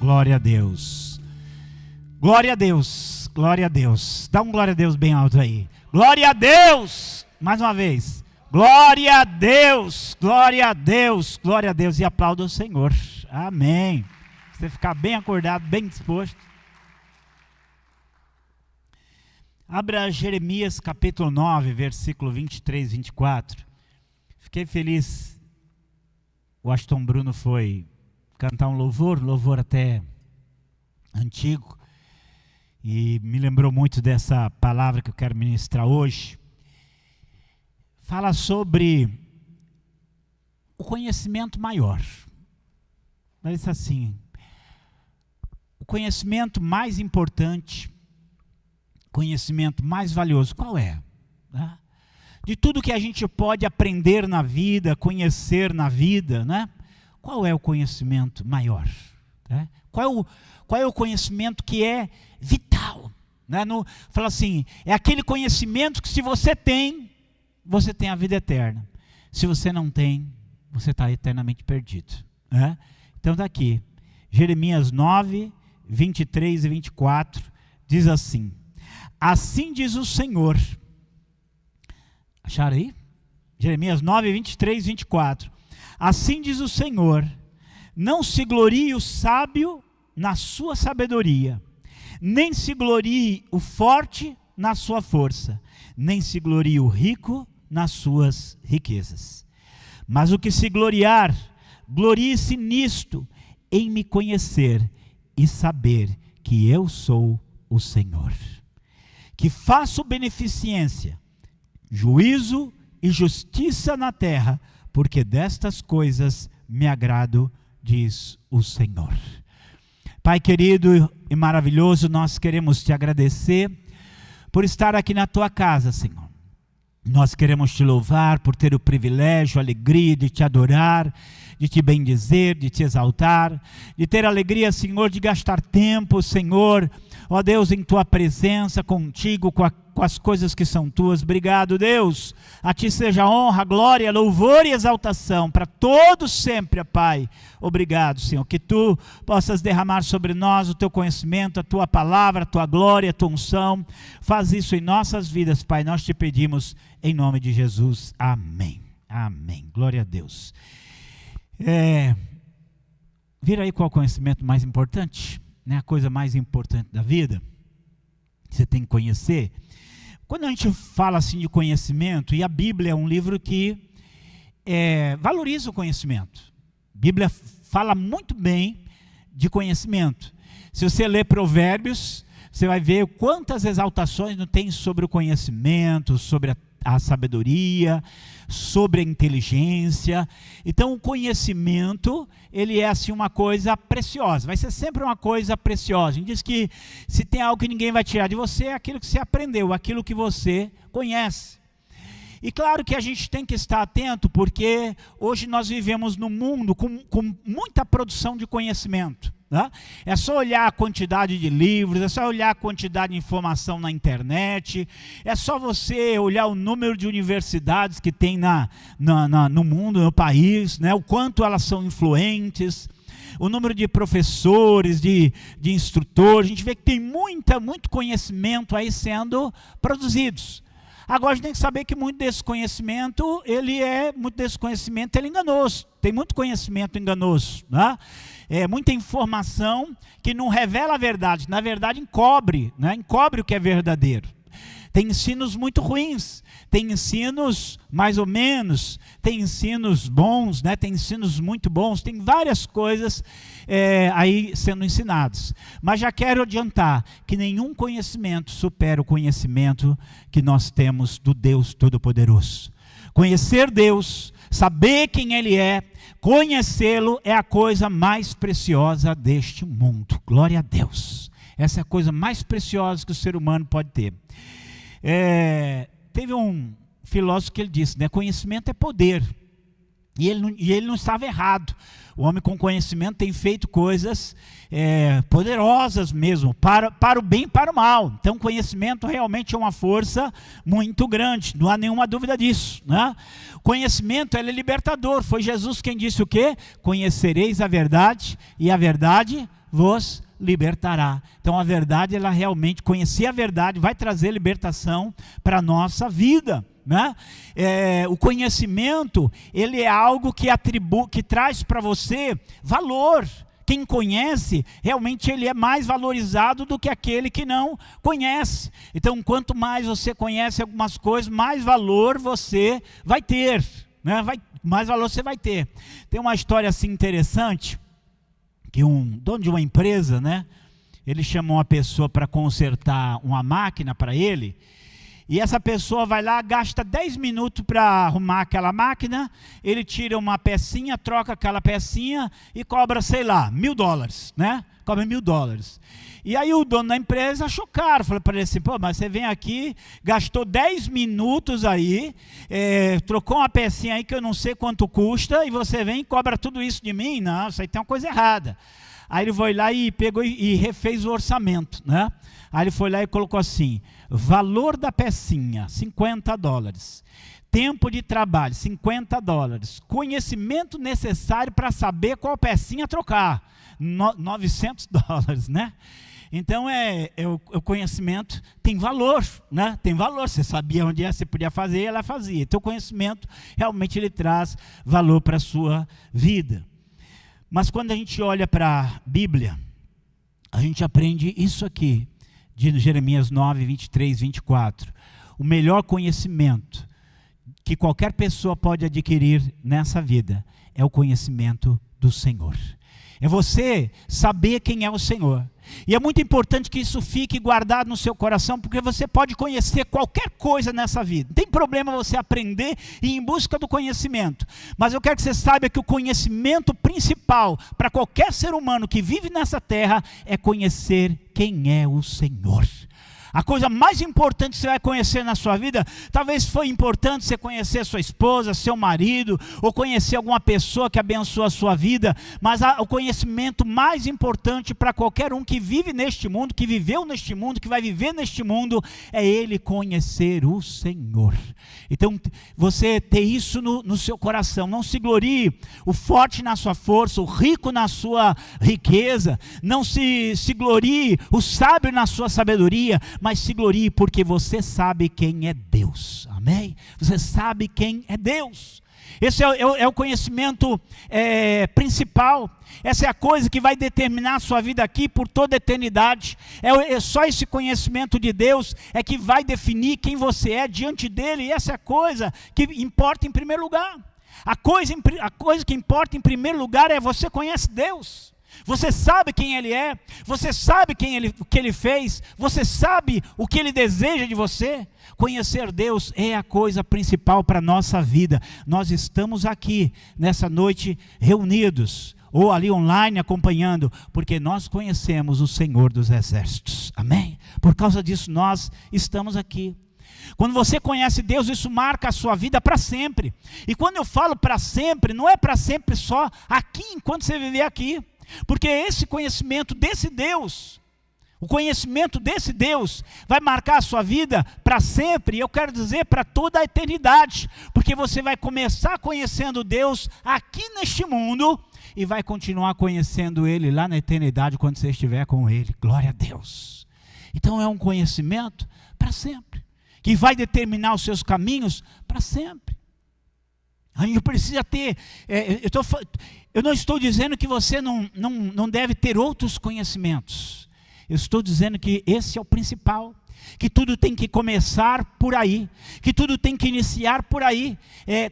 Glória a Deus. Glória a Deus. Glória a Deus. Dá um glória a Deus bem alto aí. Glória a Deus. Mais uma vez. Glória a Deus. Glória a Deus. Glória a Deus. E aplauda o Senhor. Amém. Você ficar bem acordado, bem disposto. Abra Jeremias capítulo 9, versículo 23 e 24. Fiquei feliz. O Aston Bruno foi cantar um louvor até antigo. E me lembrou muito dessa palavra que eu quero ministrar hoje. Fala sobre o conhecimento maior. Mas assim, o conhecimento mais importante, conhecimento mais valioso, qual é? Né? De tudo que a gente pode aprender na vida, conhecer na vida, né? Qual é o conhecimento maior? Né? Qual é o conhecimento que é vital? Né? Fala assim, é aquele conhecimento que se você tem a vida eterna. Se você não tem, você está eternamente perdido. Né? Então está aqui, Jeremias 9, 23 e 24, diz assim: assim diz o Senhor. Acharam aí? Jeremias 9, 23 e 24. Assim diz o Senhor: não se glorie o sábio na sua sabedoria, nem se glorie o forte na sua força, nem se glorie o rico nas suas riquezas. Mas o que se gloriar, glorie-se nisto, em me conhecer e saber que eu sou o Senhor, que faço beneficência, juízo e justiça na terra, porque destas coisas me agrado, diz o Senhor. Pai querido e maravilhoso, nós queremos te agradecer por estar aqui na tua casa, Senhor. Nós queremos te louvar por ter o privilégio, a alegria de te adorar, de te bendizer, de te exaltar, de ter a alegria, Senhor, de gastar tempo, Senhor, ó Deus, em tua presença, contigo, com as coisas que são tuas. Obrigado, Deus. A ti seja honra, glória, louvor e exaltação para todos sempre, Pai. Obrigado, Senhor, que tu possas derramar sobre nós o teu conhecimento, a tua palavra, a tua glória, a tua unção. Faz isso em nossas vidas, Pai. Nós te pedimos em nome de Jesus. Amém. Amém. Glória a Deus. Vira aí qual é o conhecimento mais importante, né? A coisa mais importante da vida, que você tem que conhecer. Quando a gente fala assim de conhecimento, e a Bíblia é um livro que valoriza o conhecimento. A Bíblia fala muito bem de conhecimento. Se você ler Provérbios, você vai ver quantas exaltações não tem sobre o conhecimento, sobre a sabedoria, sobre a inteligência. Então o conhecimento, ele é assim uma coisa preciosa, vai ser sempre uma coisa preciosa. A gente diz que se tem algo que ninguém vai tirar de você, é aquilo que você aprendeu, aquilo que você conhece. E claro que a gente tem que estar atento, porque hoje nós vivemos num mundo com muita produção de conhecimento. Né? É só olhar a quantidade de livros, é só olhar a quantidade de informação na internet, é só você olhar o número de universidades que tem no mundo, no país, né? O quanto elas são influentes, o número de professores, de instrutores. A gente vê que tem muito conhecimento aí sendo produzidos. Agora a gente tem que saber que muito desse conhecimento, ele é enganoso. Tem muito conhecimento enganoso, né? Muita informação que não revela a verdade, na verdade encobre, né? Encobre o que é verdadeiro. Tem ensinos muito ruins, tem ensinos mais ou menos, tem ensinos bons, né? Tem ensinos muito bons, tem várias coisas aí sendo ensinadas. Mas já quero adiantar que nenhum conhecimento supera o conhecimento que nós temos do Deus Todo-Poderoso. Conhecer Deus, saber quem Ele é, conhecê-lo é a coisa mais preciosa deste mundo. Glória a Deus. Essa é a coisa mais preciosa que o ser humano pode ter. Teve um filósofo que ele disse, né, conhecimento é poder. E ele não estava errado. O homem com conhecimento tem feito coisas poderosas mesmo, para o bem e para o mal. Então conhecimento realmente é uma força muito grande, não há nenhuma dúvida disso, né? Conhecimento, ele é libertador. Foi Jesus quem disse o quê? Conhecereis a verdade, e a verdade vos libertará. Então a verdade, ela realmente, conhecer a verdade vai trazer libertação para a nossa vida, né? O conhecimento, ele é algo que traz para você valor. Quem conhece, realmente ele é mais valorizado do que aquele que não conhece. Então, quanto mais você conhece algumas coisas, mais valor você vai ter, né? Mais valor você vai ter. Tem uma história assim interessante, que um dono de uma empresa, né? Ele chamou uma pessoa para consertar uma máquina para ele, e essa pessoa vai lá, gasta 10 minutos para arrumar aquela máquina, ele tira uma pecinha, troca aquela pecinha e cobra, sei lá, $1.000, né? Cobra $1.000. E aí o dono da empresa achou caro, falou para ele assim, pô, mas você vem aqui, gastou 10 minutos aí, trocou uma pecinha aí que eu não sei quanto custa, e você vem e cobra tudo isso de mim? Não, isso aí tem uma coisa errada. Aí ele foi lá e pegou e refez o orçamento, né? Aí ele foi lá e colocou assim, valor da pecinha, $50. Tempo de trabalho, $50. Conhecimento necessário para saber qual pecinha trocar, $900, né? Então o conhecimento tem valor, né? Tem valor, você sabia onde você podia fazer, ela fazia. Então o conhecimento realmente ele traz valor para a sua vida. Mas quando a gente olha para a Bíblia, a gente aprende isso aqui, de Jeremias 9, 23, 24. O melhor conhecimento que qualquer pessoa pode adquirir nessa vida é o conhecimento do Senhor. É você saber quem é o Senhor. E é muito importante que isso fique guardado no seu coração, porque você pode conhecer qualquer coisa nessa vida. Não tem problema você aprender e ir em busca do conhecimento. Mas eu quero que você saiba que o conhecimento principal para qualquer ser humano que vive nessa terra é conhecer quem é o Senhor. A coisa mais importante que você vai conhecer na sua vida, talvez foi importante você conhecer sua esposa, seu marido, ou conhecer alguma pessoa que abençoa a sua vida, mas o conhecimento mais importante para qualquer um que vive neste mundo, que viveu neste mundo, que vai viver neste mundo, é ele conhecer o Senhor. Então, você ter isso no seu coração, não se glorie o forte na sua força, o rico na sua riqueza, não se glorie o sábio na sua sabedoria, mas se glorie porque você sabe quem é Deus, amém? Você sabe quem é Deus. Esse é o conhecimento principal. Essa é a coisa que vai determinar a sua vida aqui por toda a eternidade. É só esse conhecimento de Deus é que vai definir quem você é diante dele. E essa é a coisa que importa em primeiro lugar. A coisa que importa em primeiro lugar é você conhece Deus. Você sabe quem Ele é, você sabe o que Ele fez, você sabe o que Ele deseja de você. Conhecer Deus é a coisa principal para a nossa vida. Nós estamos aqui nessa noite reunidos, ou ali online acompanhando, porque nós conhecemos o Senhor dos Exércitos, amém? Por causa disso nós estamos aqui. Quando você conhece Deus, isso marca a sua vida para sempre. E quando eu falo para sempre, não é para sempre só aqui, enquanto você viver aqui. Porque esse conhecimento desse Deus, o conhecimento desse Deus vai marcar a sua vida para sempre, e eu quero dizer para toda a eternidade, porque você vai começar conhecendo Deus aqui neste mundo, e vai continuar conhecendo Ele lá na eternidade, quando você estiver com Ele, glória a Deus. Então é um conhecimento para sempre, que vai determinar os seus caminhos para sempre. A gente precisa ter, eu não estou dizendo que você não deve ter outros conhecimentos. Eu estou dizendo que esse é o principal. Que tudo tem que começar por aí. Que tudo tem que iniciar por aí.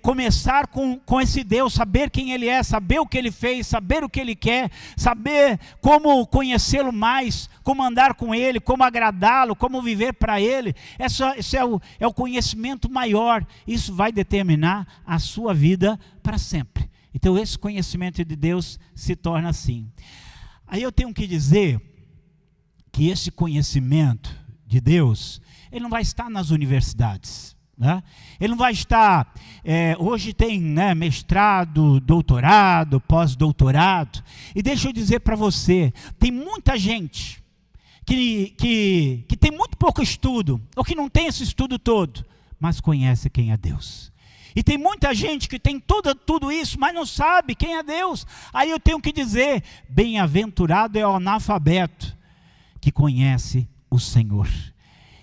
Começar com esse Deus, saber quem Ele é, saber o que Ele fez, saber o que Ele quer, saber como conhecê-lo mais, como andar com Ele, como agradá-lo, como viver para Ele. Esse é o conhecimento maior. Isso vai determinar a sua vida para sempre. Então esse conhecimento de Deus se torna assim. Aí eu tenho que dizer que esse conhecimento de Deus, ele não vai estar nas universidades, né? Ele não vai estar, hoje tem, né, mestrado, doutorado, pós-doutorado, e deixa eu dizer para você, tem muita gente que tem muito pouco estudo, ou que não tem esse estudo todo, mas conhece quem é Deus. E tem muita gente que tem tudo isso, mas não sabe quem é Deus. Aí eu tenho que dizer, bem-aventurado é o analfabeto que conhece o Senhor.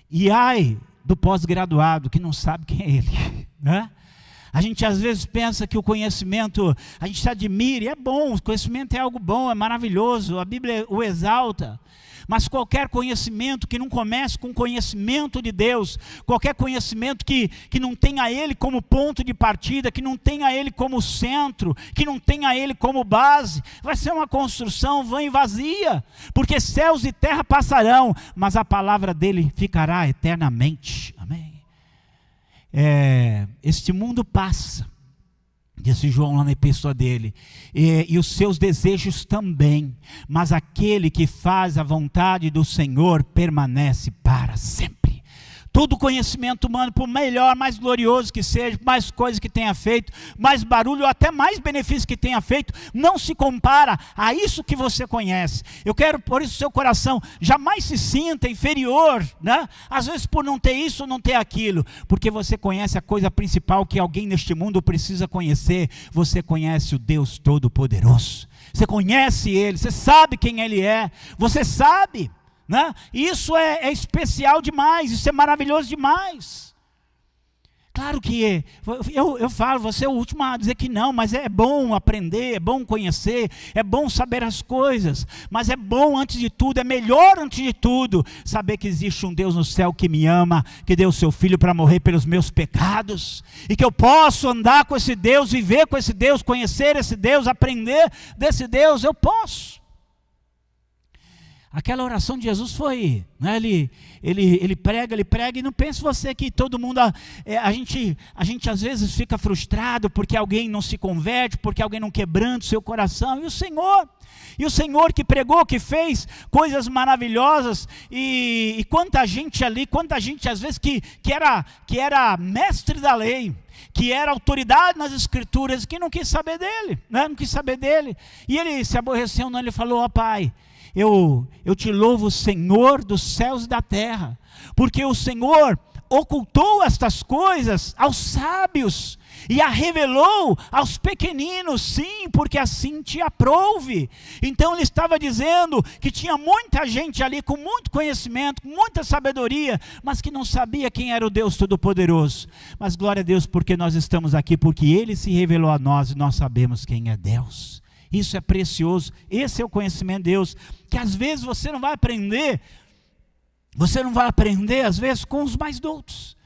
E ai do pós-graduado que não sabe quem é Ele, né? A gente às vezes pensa que o conhecimento, a gente se admira, e é bom, o conhecimento é algo bom, é maravilhoso, a Bíblia o exalta. Mas qualquer conhecimento que não comece com conhecimento de Deus, qualquer conhecimento que não tenha Ele como ponto de partida, que não tenha Ele como centro, que não tenha Ele como base, vai ser uma construção vã e vazia, porque céus e terra passarão, mas a palavra dEle ficará eternamente. Amém? Este mundo passa, disse João lá na epístola dele, e os seus desejos também, mas aquele que faz a vontade do Senhor permanece para sempre. Todo conhecimento humano, por melhor, mais glorioso que seja, mais coisas que tenha feito, mais barulho, ou até mais benefício que tenha feito, não se compara a isso que você conhece. Eu quero, por isso, seu coração jamais se sinta inferior, né? Às vezes por não ter isso ou não ter aquilo, porque você conhece a coisa principal que alguém neste mundo precisa conhecer. Você conhece o Deus Todo-Poderoso, você conhece Ele, você sabe quem Ele é, você sabe, né? Isso é especial demais, isso é maravilhoso demais. Claro que eu falo, você é o último a dizer que não, mas é bom aprender, é bom conhecer, é bom saber as coisas, mas é bom antes de tudo, é melhor antes de tudo, saber que existe um Deus no céu que me ama, que deu o seu Filho para morrer pelos meus pecados, e que eu posso andar com esse Deus, viver com esse Deus, conhecer esse Deus, aprender desse Deus, eu posso. Aquela oração de Jesus foi, né, ele prega, e não pense você que todo mundo, a gente às vezes fica frustrado porque alguém não se converte, porque alguém não quebranta o seu coração, e o Senhor que pregou, que fez coisas maravilhosas, e quanta gente às vezes que era mestre da lei, que era autoridade nas escrituras, que não quis saber dele, né? Não quis saber dele, e ele se aborreceu, não, ele falou: ó Pai, eu te louvo, Senhor dos céus e da terra, porque o Senhor ocultou estas coisas aos sábios e a revelou aos pequeninos, sim, porque assim te aprouve. Então ele estava dizendo que tinha muita gente ali com muito conhecimento, com muita sabedoria, mas que não sabia quem era o Deus Todo-Poderoso. Mas glória a Deus, porque nós estamos aqui, porque Ele se revelou a nós e nós sabemos quem é Deus. Isso é precioso, esse é o conhecimento de Deus, que às vezes você não vai aprender às vezes com os mais doutos.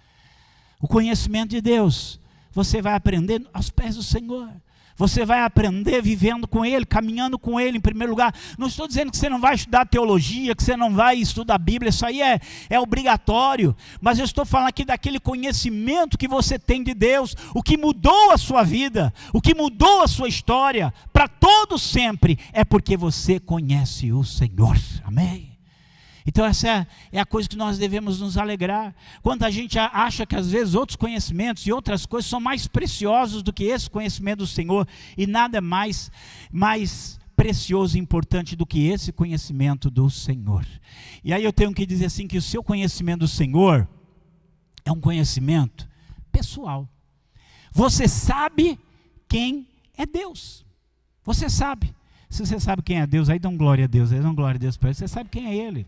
O conhecimento de Deus, você vai aprender aos pés do Senhor, você vai aprender vivendo com Ele, caminhando com Ele em primeiro lugar. Não estou dizendo que você não vai estudar teologia, que você não vai estudar a Bíblia, isso aí é obrigatório, mas eu estou falando aqui daquele conhecimento que você tem de Deus, o que mudou a sua vida, o que mudou a sua história, para todo sempre, é porque você conhece o Senhor, amém? Então essa é a coisa que nós devemos nos alegrar. Quando a gente acha que às vezes outros conhecimentos e outras coisas são mais preciosos do que esse conhecimento do Senhor, e nada é mais precioso e importante do que esse conhecimento do Senhor. E aí eu tenho que dizer assim, que o seu conhecimento do Senhor é um conhecimento pessoal. Você sabe quem é Deus. Você sabe. Se você sabe quem é Deus, aí dá glória a Deus, aí dá glória a Deus para Ele. Você sabe quem é Ele,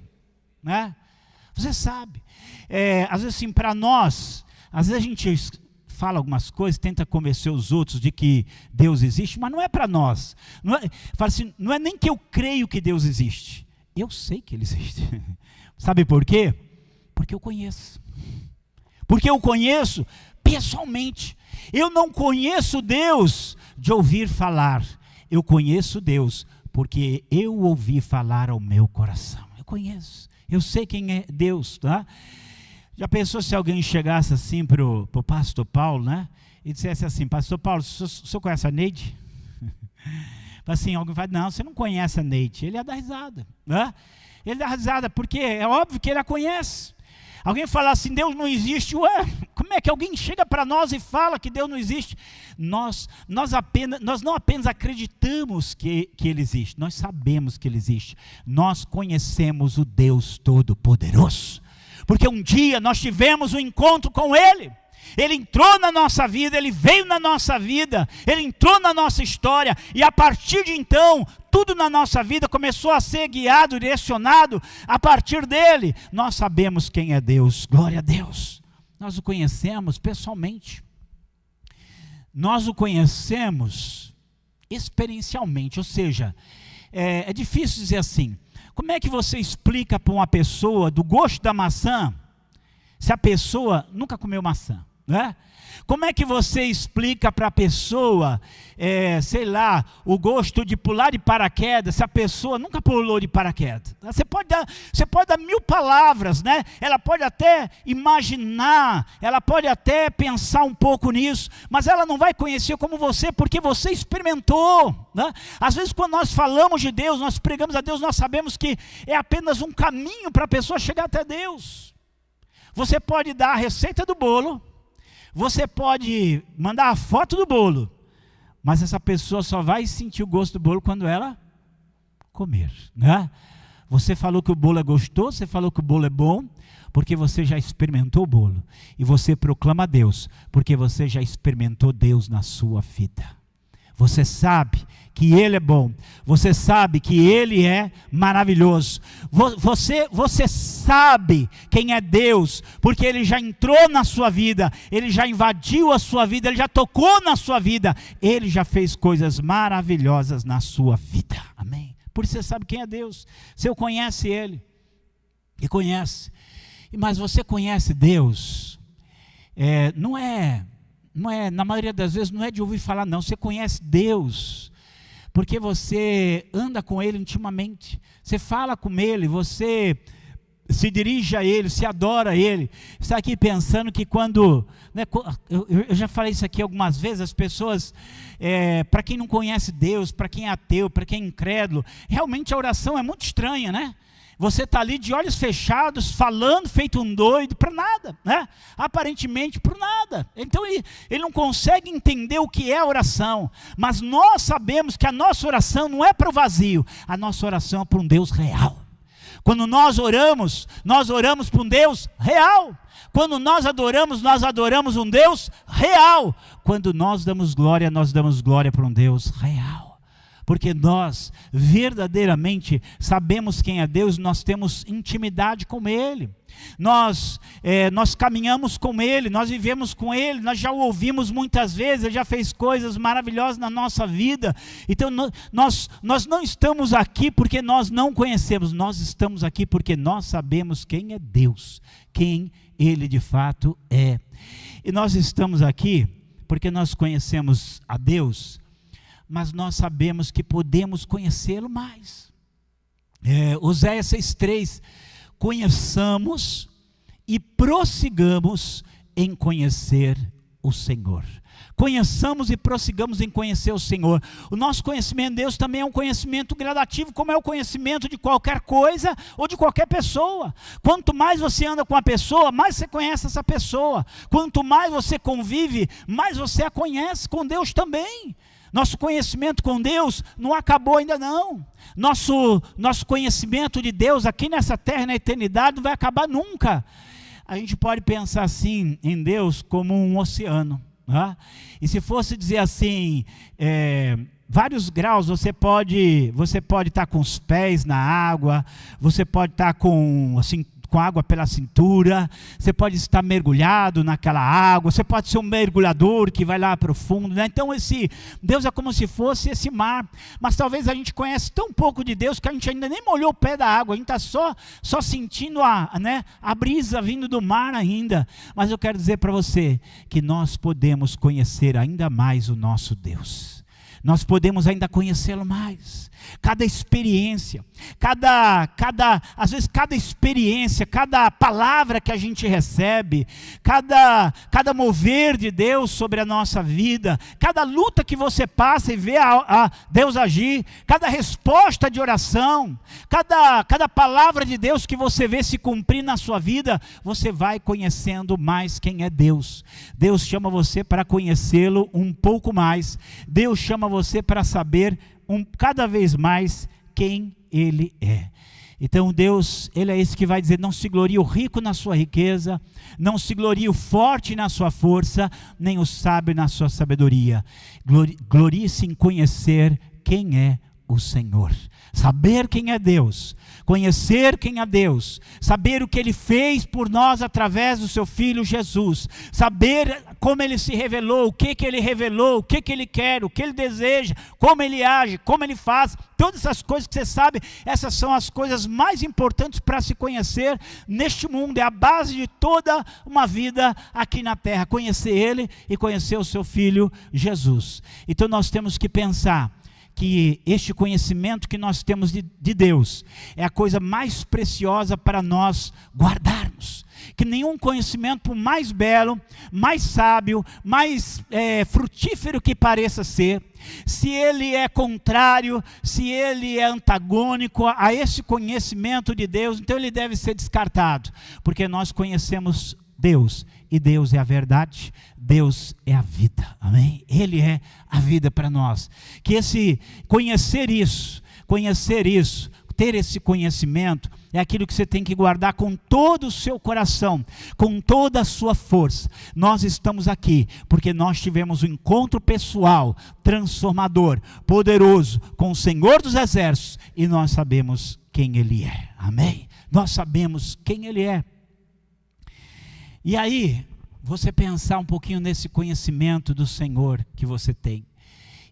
né? Você sabe. Às vezes assim, para nós, às vezes a gente fala algumas coisas, tenta convencer os outros de que Deus existe, mas não é para nós. Fala assim, não é nem que eu creio que Deus existe, eu sei que Ele existe. Sabe por quê? Porque eu conheço. Porque eu conheço pessoalmente. Eu não conheço Deus de ouvir falar, eu conheço Deus porque eu ouvi falar ao meu coração. Eu conheço. Eu sei quem é Deus, tá? Já pensou se alguém chegasse assim para o pastor Paulo, né? E dissesse assim: pastor Paulo, o senhor conhece a Neide? Assim, alguém fala: não, você não conhece a Neide. Ele ia dar risada, né? Ele dá risada porque é óbvio que ele a conhece. Alguém fala assim: Deus não existe. Ué, como é que alguém chega para nós e fala que Deus não existe? Nós não apenas acreditamos que Ele existe, nós sabemos que Ele existe. Nós conhecemos o Deus Todo-Poderoso, porque um dia nós tivemos um encontro com Ele. Ele entrou na nossa vida, Ele veio na nossa vida, Ele entrou na nossa história, e a partir de então, tudo na nossa vida começou a ser guiado, direcionado a partir dEle. Nós sabemos quem é Deus, glória a Deus. Nós o conhecemos pessoalmente, nós o conhecemos experiencialmente, ou seja, é difícil dizer assim, como é que você explica para uma pessoa do gosto da maçã, se a pessoa nunca comeu maçã? Né? Como é que você explica para a pessoa, sei lá, o gosto de pular de paraquedas, se a pessoa nunca pulou de paraquedas? Você pode dar 1000 palavras, né? Ela pode até imaginar, ela pode até pensar um pouco nisso, mas ela não vai conhecer como você, porque você experimentou, né? Às vezes quando nós falamos de Deus, nós pregamos a Deus, nós sabemos que é apenas um caminho para a pessoa chegar até Deus. Você pode dar a receita do bolo, você pode mandar a foto do bolo, mas essa pessoa só vai sentir o gosto do bolo quando ela comer, né? Você falou que o bolo é gostoso, você falou que o bolo é bom, porque você já experimentou o bolo. E você proclama a Deus, porque você já experimentou Deus na sua vida. Você sabe que Ele é bom, você sabe que Ele é maravilhoso, você sabe quem é Deus, porque Ele já entrou na sua vida, Ele já invadiu a sua vida, Ele já tocou na sua vida, Ele já fez coisas maravilhosas na sua vida, amém? Por isso você sabe quem é Deus, você conhece Ele, e conhece, mas você conhece Deus, não é, na maioria das vezes não é de ouvir falar não, você conhece Deus, porque você anda com Ele intimamente, você fala com Ele, você se dirige a Ele, se adora a Ele. Está aqui pensando que quando, né, eu já falei isso aqui algumas vezes, as pessoas, para quem não conhece Deus, para quem é ateu, para quem é incrédulo, realmente a oração é muito estranha, né? Você está ali de olhos fechados, falando, feito um doido, para nada, né? Aparentemente para nada. Então ele não consegue entender o que é a oração. Mas nós sabemos que a nossa oração não é para o vazio. A nossa oração é para um Deus real. Quando nós oramos para um Deus real. Quando nós adoramos um Deus real. Quando nós damos glória para um Deus real. Porque nós verdadeiramente sabemos quem é Deus, nós temos intimidade com Ele, nós caminhamos com Ele, nós vivemos com Ele, nós já o ouvimos muitas vezes, Ele já fez coisas maravilhosas na nossa vida. Então nós não estamos aqui porque nós não conhecemos, nós estamos aqui porque nós sabemos quem é Deus, quem Ele de fato é. E nós estamos aqui porque nós conhecemos a Deus, mas nós sabemos que podemos conhecê-lo mais. Oséias 6,3, conheçamos e prossigamos em conhecer o Senhor. Conheçamos e prossigamos em conhecer o Senhor. O nosso conhecimento de Deus também é um conhecimento gradativo, como é o conhecimento de qualquer coisa ou de qualquer pessoa. Quanto mais você anda com a pessoa, mais você conhece essa pessoa. Quanto mais você convive, mais você a conhece. Com Deus também. Nosso conhecimento com Deus não acabou ainda não. Nosso conhecimento de Deus aqui nessa terra, na eternidade, não vai acabar nunca. A gente pode pensar assim em Deus como um oceano, né? E se fosse dizer assim, vários graus, você pode estar com os pés na água, você pode estar com água pela cintura, você pode estar mergulhado naquela água, você pode ser um mergulhador que vai lá profundo, né? Então Deus é como se fosse esse mar, mas talvez a gente conhece tão pouco de Deus que a gente ainda nem molhou o pé da água, a gente está só sentindo a brisa vindo do mar ainda. Mas eu quero dizer para você que nós podemos conhecer ainda mais o nosso Deus, nós podemos ainda conhecê-lo mais. Cada experiência, às vezes cada experiência, cada palavra que a gente recebe, cada mover de Deus sobre a nossa vida, cada luta que você passa e vê a Deus agir, cada resposta de oração, cada palavra de Deus que você vê se cumprir na sua vida, você vai conhecendo mais quem é Deus. Deus chama você para conhecê-lo um pouco mais. Deus chama você para saber cada vez mais quem Ele é. Então Deus, Ele é esse que vai dizer, não se glorie o rico na sua riqueza, não se glorie o forte na sua força, nem o sábio na sua sabedoria. Glorie-se em conhecer quem é o Senhor. Saber quem é Deus, conhecer quem é Deus, saber o que Ele fez por nós através do seu Filho Jesus, saber como Ele se revelou, o que Ele revelou, o que Ele quer, o que Ele deseja, como Ele age, como Ele faz, todas essas coisas que você sabe, essas são as coisas mais importantes para se conhecer neste mundo, é a base de toda uma vida aqui na terra, conhecer Ele e conhecer o seu Filho Jesus. Então nós temos que pensar que este conhecimento que nós temos de Deus é a coisa mais preciosa para nós guardarmos, que nenhum conhecimento, por mais belo, mais sábio, mais frutífero que pareça ser, se ele é contrário, se ele é antagônico a esse conhecimento de Deus, então ele deve ser descartado, porque nós conhecemos Deus, e Deus é a verdade, Deus é a vida, amém? Ele é a vida para nós, que conhecer isso, ter esse conhecimento, é aquilo que você tem que guardar com todo o seu coração, com toda a sua força. Nós estamos aqui, porque nós tivemos um encontro pessoal, transformador, poderoso, com o Senhor dos Exércitos, e nós sabemos quem Ele é, amém? Nós sabemos quem Ele é. E aí, você pensar um pouquinho nesse conhecimento do Senhor que você tem.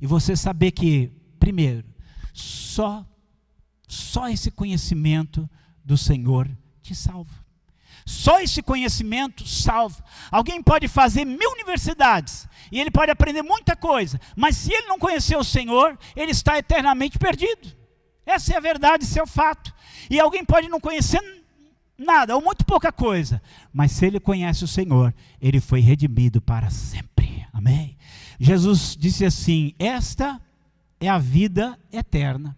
E você saber que, primeiro, só esse conhecimento do Senhor te salva. Só esse conhecimento salva. Alguém pode fazer 1000 universidades, e ele pode aprender muita coisa, mas se ele não conhecer o Senhor, ele está eternamente perdido. Essa é a verdade, esse é o fato. E alguém pode não conhecer nada, ou muito pouca coisa, mas se ele conhece o Senhor, ele foi redimido para sempre, amém? Jesus disse assim, esta é a vida eterna,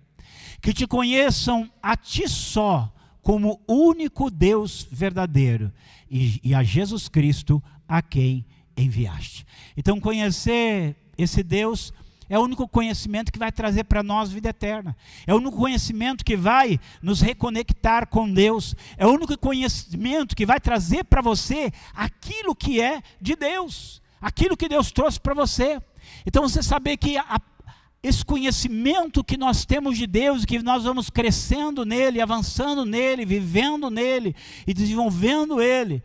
que te conheçam a ti só, como único Deus verdadeiro, e a Jesus Cristo, a quem enviaste. Então conhecer esse Deus é o único conhecimento que vai trazer para nós vida eterna. É o único conhecimento que vai nos reconectar com Deus. É o único conhecimento que vai trazer para você aquilo que é de Deus. Aquilo que Deus trouxe para você. Então você saber que esse conhecimento que nós temos de Deus, que nós vamos crescendo nele, avançando nele, vivendo nele e desenvolvendo ele,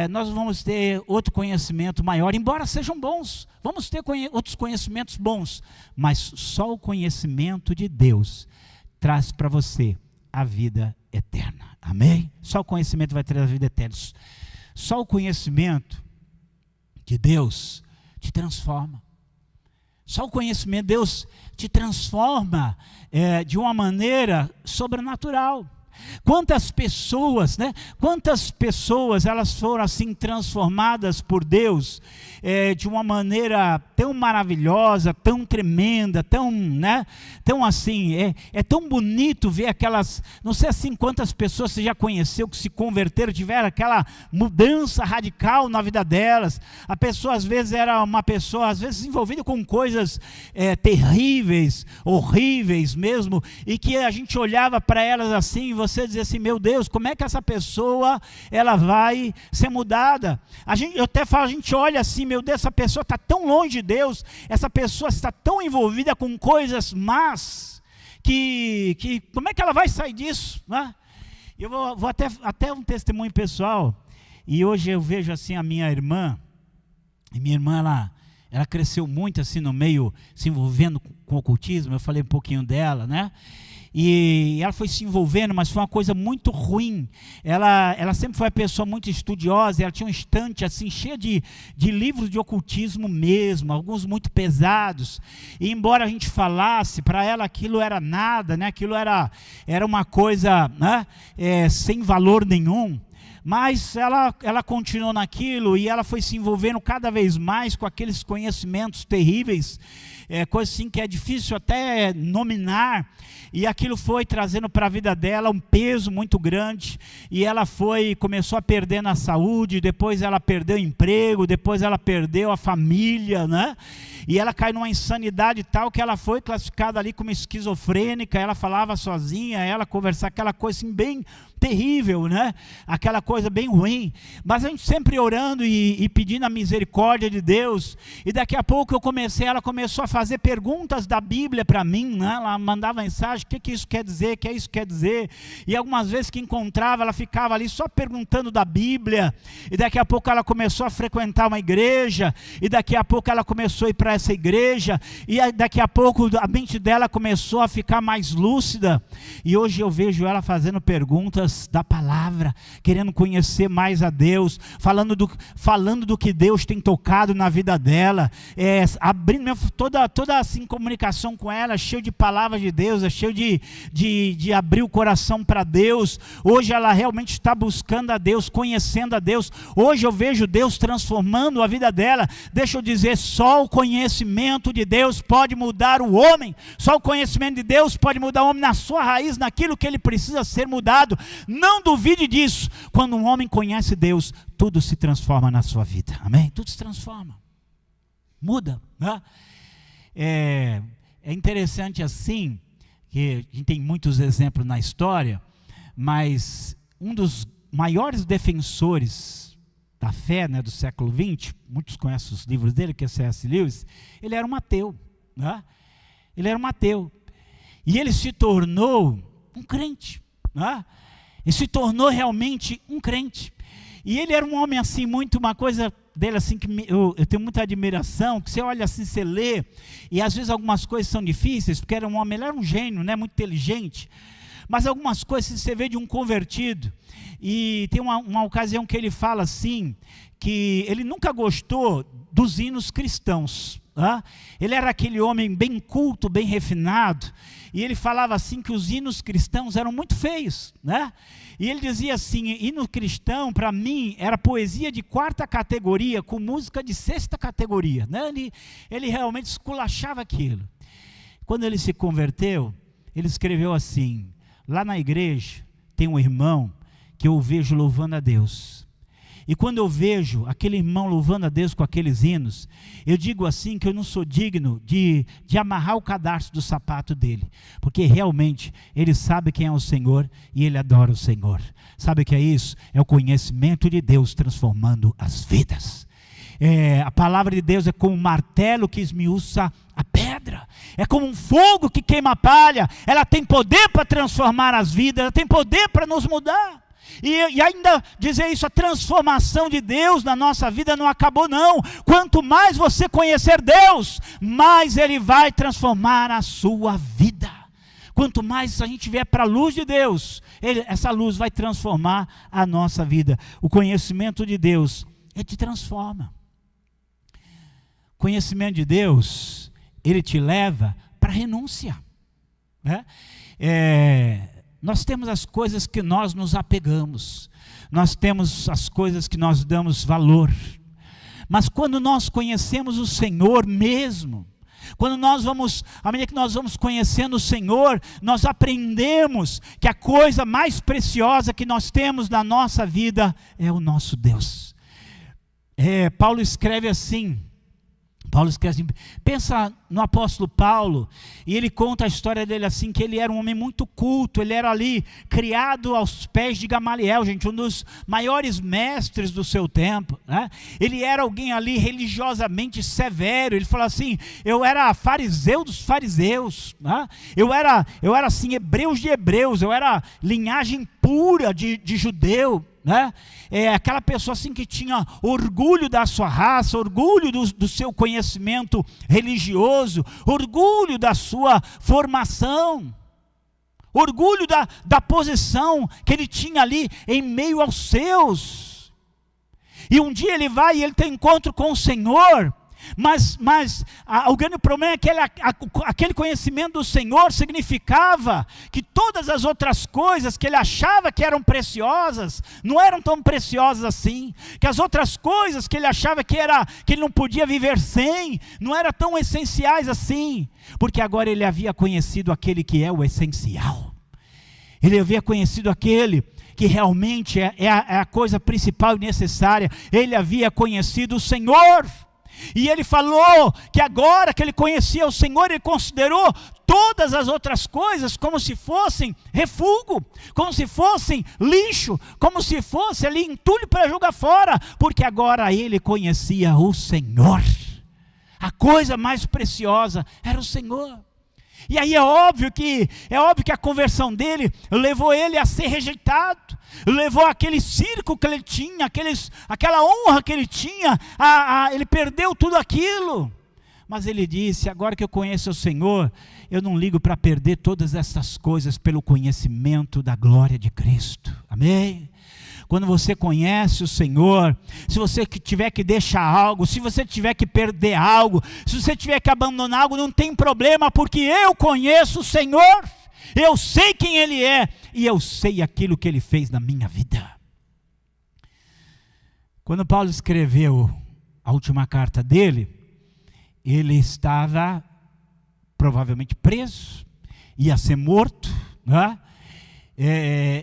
nós vamos ter outro conhecimento maior, embora sejam bons, vamos ter outros conhecimentos bons, mas só o conhecimento de Deus traz para você a vida eterna, amém? Só o conhecimento vai trazer a vida eterna, só o conhecimento de Deus te transforma, só o conhecimento de Deus te transforma de uma maneira sobrenatural. Quantas pessoas, elas foram assim transformadas por Deus de uma maneira tão maravilhosa, tão tremenda, tão assim, é tão bonito ver aquelas, não sei assim quantas pessoas você já conheceu que se converteram, tiveram aquela mudança radical na vida delas. A pessoa às vezes era uma pessoa, às vezes envolvida com coisas terríveis, horríveis mesmo, e que a gente olhava para elas assim, e você dizia assim, meu Deus, como é que essa pessoa, ela vai ser mudada? Eu até falo, a gente olha assim, meu Deus, essa pessoa está tão longe de Deus, essa pessoa está tão envolvida com coisas más, que como é que ela vai sair disso? Né? Eu vou até um testemunho pessoal, e hoje eu vejo assim a minha irmã, ela cresceu muito assim no meio, se envolvendo com o ocultismo, eu falei um pouquinho dela, né? E ela foi se envolvendo, mas foi uma coisa muito ruim. Ela sempre foi uma pessoa muito estudiosa, ela tinha um estante assim, cheio de livros de ocultismo mesmo, alguns muito pesados, e embora a gente falasse, para ela aquilo era nada, né? Aquilo era uma coisa, né? Sem valor nenhum. Mas ela continuou naquilo, e ela foi se envolvendo cada vez mais com aqueles conhecimentos terríveis, coisa assim que é difícil até nominar, e aquilo foi trazendo para a vida dela um peso muito grande, e ela começou a perder na saúde, depois ela perdeu o emprego, depois ela perdeu a família, né? E ela caiu numa insanidade tal que ela foi classificada ali como esquizofrênica, ela falava sozinha, ela conversava, aquela coisa assim bem terrível, né? Aquela coisa bem ruim, mas a gente sempre orando e pedindo a misericórdia de Deus, e daqui a pouco ela começou a fazer perguntas da Bíblia para mim, né? Ela mandava mensagem, o que isso quer dizer, o que isso quer dizer, e algumas vezes que encontrava, ela ficava ali só perguntando da Bíblia, e daqui a pouco ela começou a frequentar uma igreja, e daqui a pouco ela começou a ir para essa igreja, e daqui a pouco a mente dela começou a ficar mais lúcida, e hoje eu vejo ela fazendo perguntas da palavra, querendo conhecer mais a Deus, falando do que Deus tem tocado na vida dela, abrindo toda assim, comunicação com ela, cheio de palavras de Deus, cheio de abrir o coração para Deus. Hoje ela realmente está buscando a Deus, conhecendo a Deus. Hoje eu vejo Deus transformando a vida dela. Deixa eu dizer, só o conhecimento de Deus pode mudar o homem, só o conhecimento de Deus pode mudar o homem na sua raiz, naquilo que ele precisa ser mudado. Não duvide disso. Quando um homem conhece Deus, tudo se transforma na sua vida. Amém? Tudo se transforma. Muda, né? É interessante assim, que a gente tem muitos exemplos na história, mas um dos maiores defensores da fé, né, do século XX, muitos conhecem os livros dele, que é C.S. Lewis, ele era um ateu, né? Ele era um ateu. E ele se tornou um crente, né? Ele se tornou realmente um crente. E ele era um homem assim, uma coisa dele assim, que eu tenho muita admiração, que você olha assim, você lê, e às vezes algumas coisas são difíceis, porque ele era um gênio, né, muito inteligente, mas algumas coisas você vê de um convertido, e tem uma ocasião que ele fala assim, que ele nunca gostou dos hinos cristãos. Ele era aquele homem bem culto, bem refinado, e ele falava assim que os hinos cristãos eram muito feios, né? E ele dizia assim, hino cristão para mim era poesia de 4ª categoria com música de 6ª categoria, né? Ele realmente esculachava aquilo. Quando ele se converteu, ele escreveu assim, lá na igreja tem um irmão que eu vejo louvando a Deus, e quando eu vejo aquele irmão louvando a Deus com aqueles hinos, eu digo assim que eu não sou digno de amarrar o cadarço do sapato dele, porque realmente ele sabe quem é o Senhor e ele adora o Senhor. Sabe o que é isso? É o conhecimento de Deus transformando as vidas. A palavra de Deus é como um martelo que esmiuça a pedra, é como um fogo que queima a palha. Ela tem poder para transformar as vidas, ela tem poder para nos mudar. E ainda dizer isso, a transformação de Deus na nossa vida não acabou não. Quanto mais você conhecer Deus, mais Ele vai transformar a sua vida. Quanto mais a gente vier para a luz de Deus, essa luz vai transformar a nossa vida. O conhecimento de Deus, Ele te transforma. O conhecimento de Deus, Ele te leva para a renúncia, né? Nós temos as coisas que nós nos apegamos, nós temos as coisas que nós damos valor, mas quando nós conhecemos o Senhor mesmo, à medida que nós vamos conhecendo o Senhor, nós aprendemos que a coisa mais preciosa que nós temos na nossa vida é o nosso Deus. Paulo escreve assim, pensa no apóstolo Paulo, e ele conta a história dele assim, que ele era um homem muito culto, ele era ali, criado aos pés de Gamaliel, gente, um dos maiores mestres do seu tempo, né? Ele era alguém ali religiosamente severo, ele fala assim, eu era fariseu dos fariseus, né? eu era assim, hebreus de hebreus, eu era linhagem pura de judeu, né? Aquela pessoa assim que tinha orgulho da sua raça, orgulho do seu conhecimento religioso, orgulho da sua formação, orgulho da posição que ele tinha ali em meio aos seus. E um dia ele vai e ele tem encontro com o Senhor, Mas o grande problema é que aquele conhecimento do Senhor significava que todas as outras coisas que ele achava que eram preciosas, não eram tão preciosas assim. Que as outras coisas que ele achava que ele não podia viver sem, não eram tão essenciais assim. Porque agora ele havia conhecido aquele que é o essencial. Ele havia conhecido aquele que realmente é a coisa principal e necessária. Ele havia conhecido o Senhor. E ele falou que agora que ele conhecia o Senhor, ele considerou todas as outras coisas como se fossem refúgio, como se fossem lixo, como se fosse ali entulho para jogar fora, porque agora ele conhecia o Senhor. A coisa mais preciosa era o Senhor. E aí é óbvio que a conversão dele levou ele a ser rejeitado, levou aquele circo que ele tinha, aquela honra que ele tinha, ele perdeu tudo aquilo. Mas ele disse: agora que eu conheço o Senhor, eu não ligo para perder todas essas coisas pelo conhecimento da glória de Cristo. Amém? Quando você conhece o Senhor, se você tiver que deixar algo, se você tiver que perder algo, se você tiver que abandonar algo, não tem problema, porque eu conheço o Senhor, eu sei quem Ele é, e eu sei aquilo que Ele fez na minha vida. Quando Paulo escreveu a última carta dele, ele estava provavelmente preso, ia ser morto, né?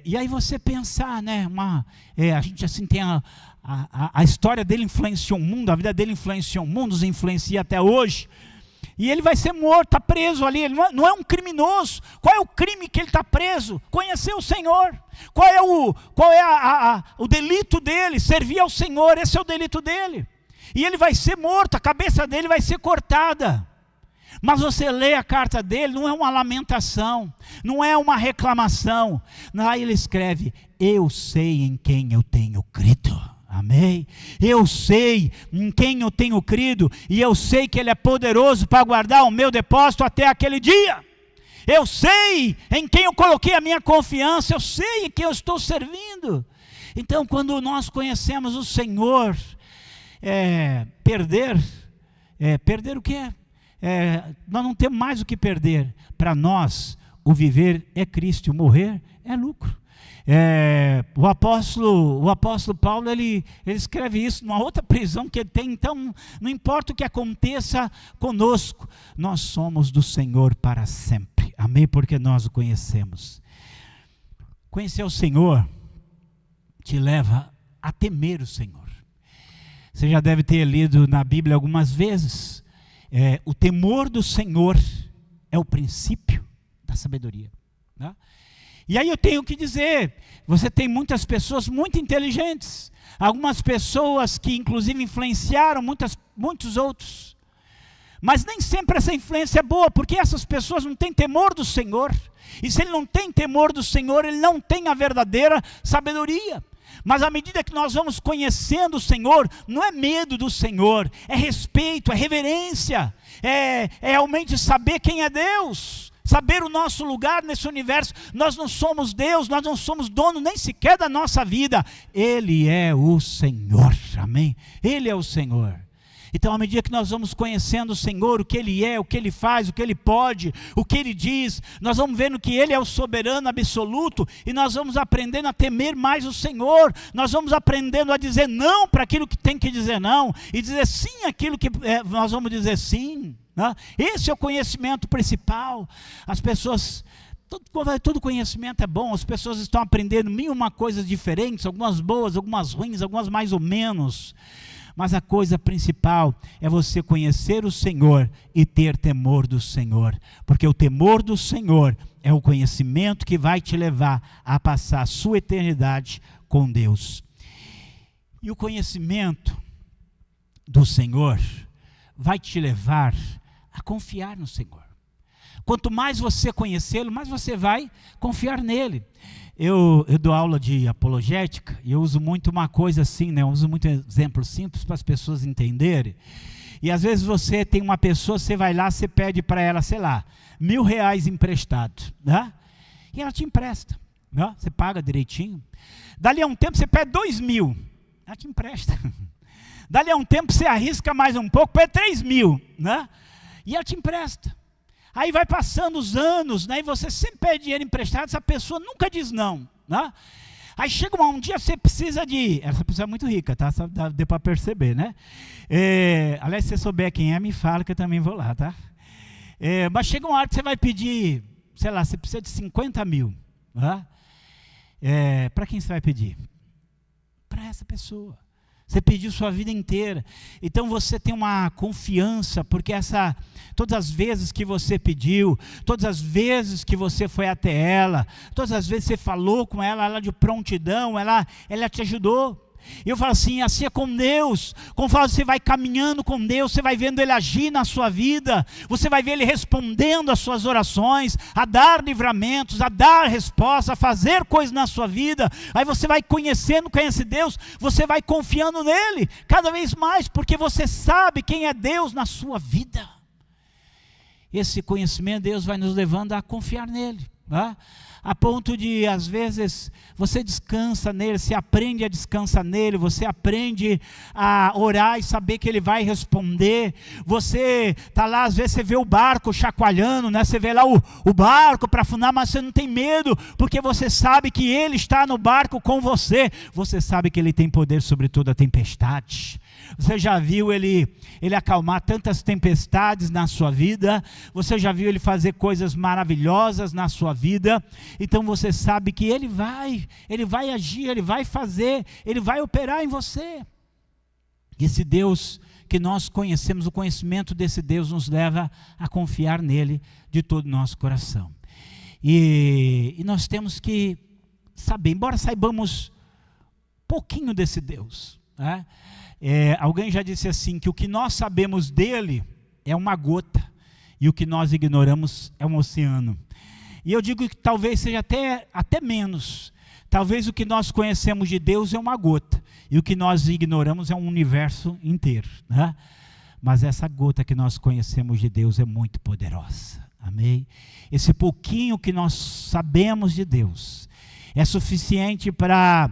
E aí você pensar, né, a gente assim tem a história dele influenciou o mundo, a vida dele influenciou o mundo, nos influencia até hoje, e ele vai ser morto, está preso ali, ele não é um criminoso. Qual é o crime que ele está preso? Conhecer o Senhor. Qual é o delito dele? Servir ao Senhor, esse é o delito dele. E ele vai ser morto, a cabeça dele vai ser cortada. Mas você lê a carta dele, não é uma lamentação, não é uma reclamação. Lá ele escreve: eu sei em quem eu tenho crido. Amém? Eu sei em quem eu tenho crido, e eu sei que Ele é poderoso para guardar o meu depósito até aquele dia. Eu sei em quem eu coloquei a minha confiança, eu sei em quem eu estou servindo. Então, quando nós conhecemos o Senhor, perder o quê? Nós não temos mais o que perder. Para nós, o viver é Cristo, o morrer é lucro. O apóstolo Paulo, ele escreve isso numa outra prisão que ele tem. Então, não importa o que aconteça conosco, nós somos do Senhor para sempre. Amém? Porque nós o conhecemos. Conhecer o Senhor te leva a temer o Senhor. Você já deve ter lido na Bíblia algumas vezes. O temor do Senhor é o princípio da sabedoria, né? E aí eu tenho que dizer, você tem muitas pessoas muito inteligentes, algumas pessoas que inclusive influenciaram muitos outros, mas nem sempre essa influência é boa, porque essas pessoas não têm temor do Senhor, e se ele não tem temor do Senhor, ele não tem a verdadeira sabedoria. Mas à medida que nós vamos conhecendo o Senhor, não é medo do Senhor, é respeito, é reverência, é realmente saber quem é Deus, saber o nosso lugar nesse universo. Nós não somos Deus, nós não somos dono nem sequer da nossa vida. Ele é o Senhor, amém? Ele é o Senhor. Então, à medida que nós vamos conhecendo o Senhor, o que Ele é, o que Ele faz, o que Ele pode, o que Ele diz, nós vamos vendo que Ele é o soberano absoluto, e nós vamos aprendendo a temer mais o Senhor, nós vamos aprendendo a dizer não para aquilo que tem que dizer não, e dizer sim aquilo que nós vamos dizer sim, né? Esse é o conhecimento principal. As pessoas... Todo conhecimento é bom, as pessoas estão aprendendo mil e uma coisas diferentes, algumas boas, algumas ruins, algumas mais ou menos. Mas a coisa principal é você conhecer o Senhor e ter temor do Senhor. Porque o temor do Senhor é o conhecimento que vai te levar a passar a sua eternidade com Deus. E o conhecimento do Senhor vai te levar a confiar no Senhor. Quanto mais você conhecê-lo, mais você vai confiar nele. Eu dou aula de apologética e eu uso muito uma coisa assim, né? Eu uso muito exemplos simples para as pessoas entenderem. E às vezes você tem uma pessoa, você vai lá, você pede para ela, sei lá, R$1.000 emprestado, né? E ela te empresta, né? Você paga direitinho. Dali a um tempo você pede 2.000, ela te empresta. Dali a um tempo você arrisca mais um pouco, é 3 mil, né? E ela te empresta. Aí vai passando os anos, né? E você sempre pede dinheiro emprestado, essa pessoa nunca diz não, né? Aí chega um dia, você precisa de... Essa pessoa é muito rica, tá? Só deu para perceber, né? Aliás, se você souber quem é, me fala que eu também vou lá, tá? Mas chega uma hora que você vai pedir, sei lá, você precisa de 50 mil. Tá? Para quem você vai pedir? Para essa pessoa. Você pediu sua vida inteira. Então você tem uma confiança, porque todas as vezes que você pediu, todas as vezes que você foi até ela, todas as vezes que você falou com ela, ela de prontidão, ela te ajudou. Eu falo assim é com Deus. Conforme você vai caminhando com Deus, você vai vendo Ele agir na sua vida, você vai ver Ele respondendo às suas orações, a dar livramentos, a dar resposta, a fazer coisas na sua vida. Aí você vai conhece Deus, você vai confiando nele cada vez mais, porque você sabe quem é Deus na sua vida. Esse conhecimento de Deus vai nos levando a confiar nele, tá? A ponto de, às vezes, você descansa nele, você aprende a descansar nele, você aprende a orar e saber que ele vai responder. Você está lá, às vezes você vê o barco chacoalhando, né? Você vê lá o barco para afundar, mas você não tem medo, porque você sabe que ele está no barco com você. Você sabe que ele tem poder sobre toda a tempestade. Você já viu ele acalmar tantas tempestades na sua vida? Você já viu ele fazer coisas maravilhosas na sua vida? Então você sabe que ele vai agir, ele vai fazer, ele vai operar em você. Esse Deus que nós conhecemos, o conhecimento desse Deus nos leva a confiar nele de todo o nosso coração. E nós temos que saber, embora saibamos pouquinho desse Deus, né? Alguém já disse assim, que o que nós sabemos dele é uma gota, e o que nós ignoramos é um oceano. E eu digo que talvez seja até menos. Talvez o que nós conhecemos de Deus é uma gota, e o que nós ignoramos é um universo inteiro, né? Mas essa gota que nós conhecemos de Deus é muito poderosa, amém? Esse pouquinho que nós sabemos de Deus é suficiente para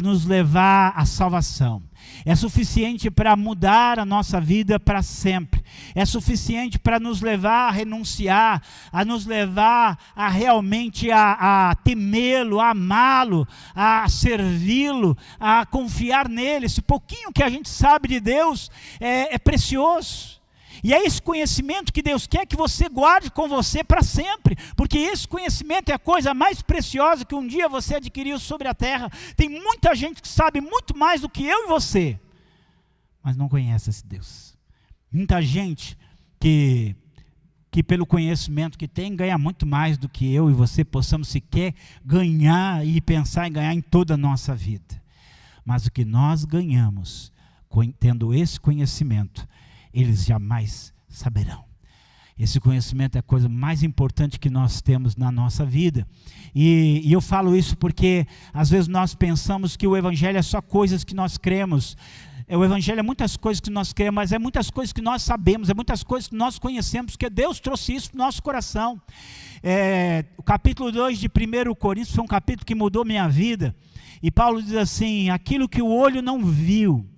nos levar à salvação. É suficiente para mudar a nossa vida para sempre. É suficiente para nos levar a renunciar, a nos levar a realmente a temê-lo, a amá-lo, a servi-lo, a confiar nele. Esse pouquinho que a gente sabe de Deus é precioso. E é esse conhecimento que Deus quer que você guarde com você para sempre, porque esse conhecimento é a coisa mais preciosa que um dia você adquiriu sobre a terra. Tem muita gente que sabe muito mais do que eu e você, mas não conhece esse Deus. Muita gente que pelo conhecimento que tem, ganha muito mais do que eu e você possamos sequer ganhar e pensar em ganhar em toda a nossa vida. Mas o que nós ganhamos, tendo esse conhecimento, eles jamais saberão. Esse conhecimento é a coisa mais importante que nós temos na nossa vida. E eu falo isso porque às vezes nós pensamos que o Evangelho é só coisas que nós cremos. O Evangelho é muitas coisas que nós cremos, mas é muitas coisas que nós sabemos, é muitas coisas que nós conhecemos, porque Deus trouxe isso para o nosso coração. O capítulo 2 de 1 Coríntios foi um capítulo que mudou minha vida. E Paulo diz assim, aquilo que o olho não viu,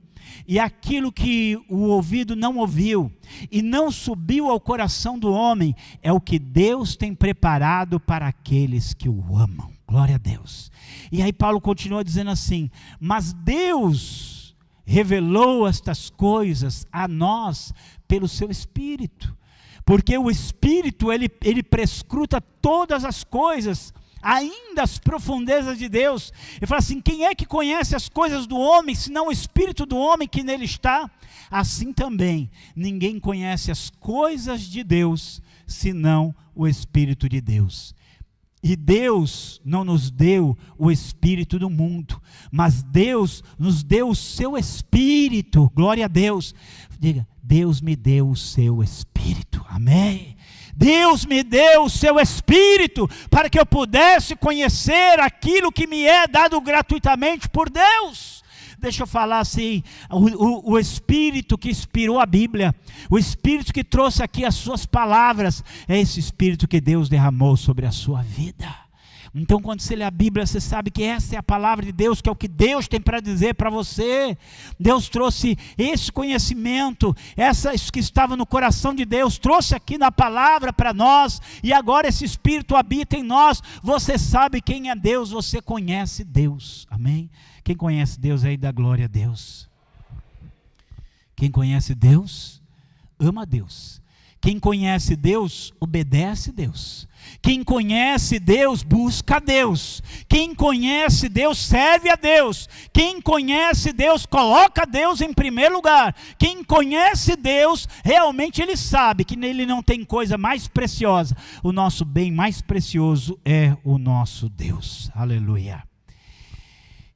e aquilo que o ouvido não ouviu, e não subiu ao coração do homem, é o que Deus tem preparado para aqueles que o amam. Glória a Deus. E aí Paulo continua dizendo assim, mas Deus revelou estas coisas a nós pelo seu Espírito, porque o Espírito ele prescruta todas as coisas, ainda as profundezas de Deus. Ele fala assim, quem é que conhece as coisas do homem, senão o Espírito do homem que nele está? Assim também, ninguém conhece as coisas de Deus, senão o Espírito de Deus. E Deus não nos deu o espírito do mundo, mas Deus nos deu o seu Espírito. Glória a Deus. Diga, Deus me deu o seu Espírito. Amém. Deus me deu o seu Espírito para que eu pudesse conhecer aquilo que me é dado gratuitamente por Deus. Deixa eu falar assim, o Espírito que inspirou a Bíblia, o Espírito que trouxe aqui as suas palavras, é esse Espírito que Deus derramou sobre a sua vida. Então, quando você lê a Bíblia, você sabe que essa é a palavra de Deus, que é o que Deus tem para dizer para você. Deus trouxe esse conhecimento, isso que estava no coração de Deus, trouxe aqui na palavra para nós, e agora esse Espírito habita em nós. Você sabe quem é Deus, você conhece Deus, amém? Quem conhece Deus aí, dá glória a Deus. Quem conhece Deus, ama a Deus. Quem conhece Deus, obedece a Deus. Quem conhece Deus, busca a Deus. Quem conhece Deus, serve a Deus. Quem conhece Deus, coloca Deus em primeiro lugar. Quem conhece Deus, realmente ele sabe que nele não tem coisa mais preciosa. O nosso bem mais precioso é o nosso Deus. Aleluia.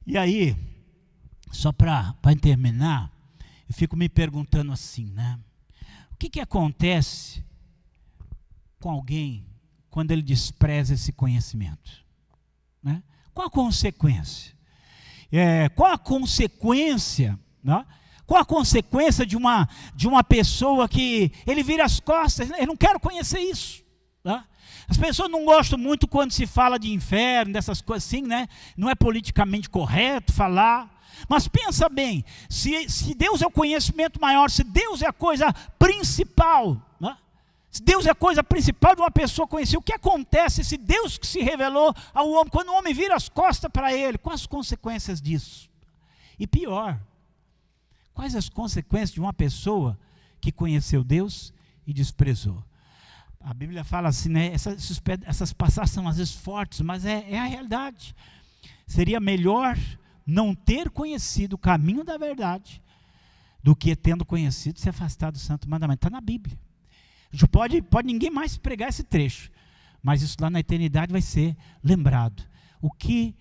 E aí, só para terminar, eu fico me perguntando assim, né? O que acontece com alguém quando ele despreza esse conhecimento? Né? Qual a consequência? Qual a consequência? Né? Qual a consequência de uma pessoa que ele vira as costas? Eu não quero conhecer isso. Né? As pessoas não gostam muito quando se fala de inferno, dessas coisas assim, né? Não é politicamente correto falar. Mas pensa bem, se Deus é o conhecimento maior, se Deus é a coisa principal, né? Se Deus é a coisa principal de uma pessoa conhecer, o que acontece se Deus que se revelou ao homem, quando o homem vira as costas para ele, quais as consequências disso? E pior, quais as consequências de uma pessoa que conheceu Deus e desprezou? A Bíblia fala assim, né? Essas passagens são às vezes fortes, mas é a realidade. Seria melhor não ter conhecido o caminho da verdade, do que tendo conhecido se afastar do santo mandamento. Está na Bíblia. Pode ninguém mais pregar esse trecho, mas isso lá na eternidade vai ser lembrado. O que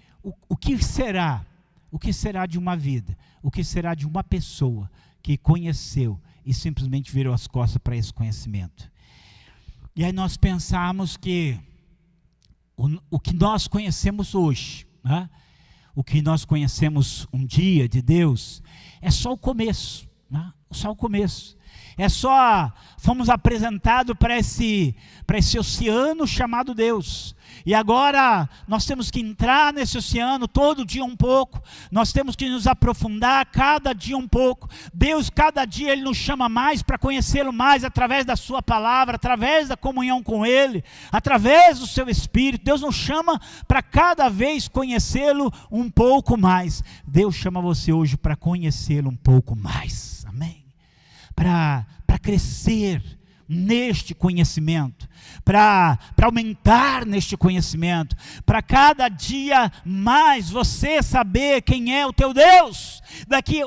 será de uma vida? O que será de uma pessoa que conheceu e simplesmente virou as costas para esse conhecimento? E aí nós pensamos que o que nós conhecemos hoje, né? O que nós conhecemos um dia de Deus, é só o começo, né? Só o começo. Fomos apresentados para esse oceano chamado Deus. E agora nós temos que entrar nesse oceano todo dia um pouco. Nós temos que nos aprofundar cada dia um pouco. Deus, cada dia Ele nos chama mais para conhecê-lo mais através da sua palavra, através da comunhão com Ele, através do seu Espírito. Deus nos chama para cada vez conhecê-lo um pouco mais. Deus chama você hoje para conhecê-lo um pouco mais. Amém? Para crescer neste conhecimento, para aumentar neste conhecimento, para cada dia mais você saber quem é o teu Deus.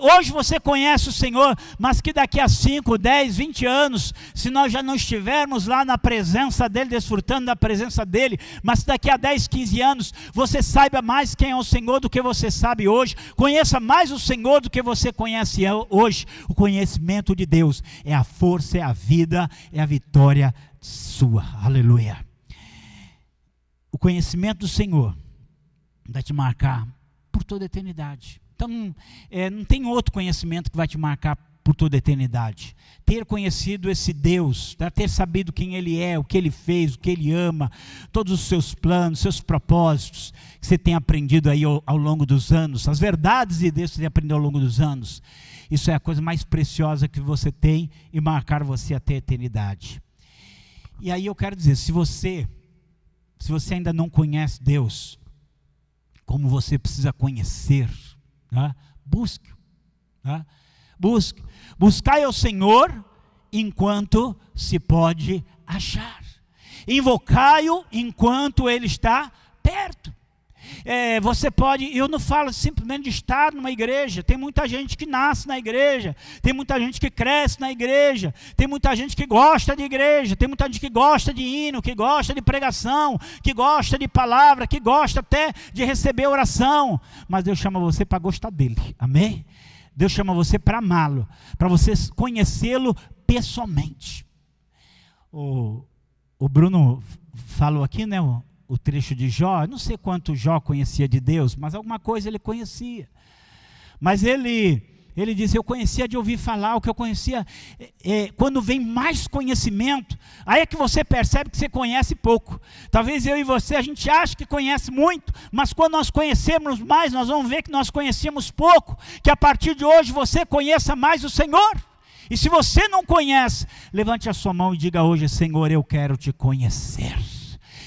Hoje você conhece o Senhor, mas que daqui a 5, 10, 20 anos, se nós já não estivermos lá na presença dEle, desfrutando da presença dEle, mas daqui a 10, 15 anos, você saiba mais quem é o Senhor do que você sabe hoje, conheça mais o Senhor do que você conhece hoje. O conhecimento de Deus é a força, é a vida, é a vitória sua. Aleluia. O conhecimento do Senhor vai te marcar por toda a eternidade. Então, não tem outro conhecimento que vai te marcar por toda a eternidade. Ter conhecido esse Deus, ter sabido quem Ele é, o que Ele fez, o que Ele ama, todos os seus planos, seus propósitos, que você tem aprendido aí ao longo dos anos, as verdades de Deus que você tem aprendido ao longo dos anos, isso é a coisa mais preciosa que você tem e marcar você até a eternidade. E aí eu quero dizer, se você ainda não conhece Deus, como você precisa conhecer, né? Busque, né? Buscai ao Senhor enquanto se pode achar, invocai-o enquanto Ele está perto. Você pode, eu não falo simplesmente de estar numa igreja, tem muita gente que nasce na igreja, tem muita gente que cresce na igreja, tem muita gente que gosta de igreja, tem muita gente que gosta de hino, que gosta de pregação, que gosta de palavra, que gosta até de receber oração, mas Deus chama você para gostar dele, amém? Deus chama você para amá-lo, para você conhecê-lo pessoalmente. O Bruno falou aqui, né, o trecho de Jó. Não sei quanto Jó conhecia de Deus, mas alguma coisa ele conhecia. Mas ele Ele disse, eu conhecia de ouvir falar, o que eu conhecia, quando vem mais conhecimento, aí é que você percebe que você conhece pouco. Talvez eu e você, a gente acha que conhece muito, mas quando nós conhecemos mais, nós vamos ver que nós conhecemos pouco, que a partir de hoje você conheça mais o Senhor. E se você não conhece, levante a sua mão e diga hoje, Senhor, eu quero te conhecer.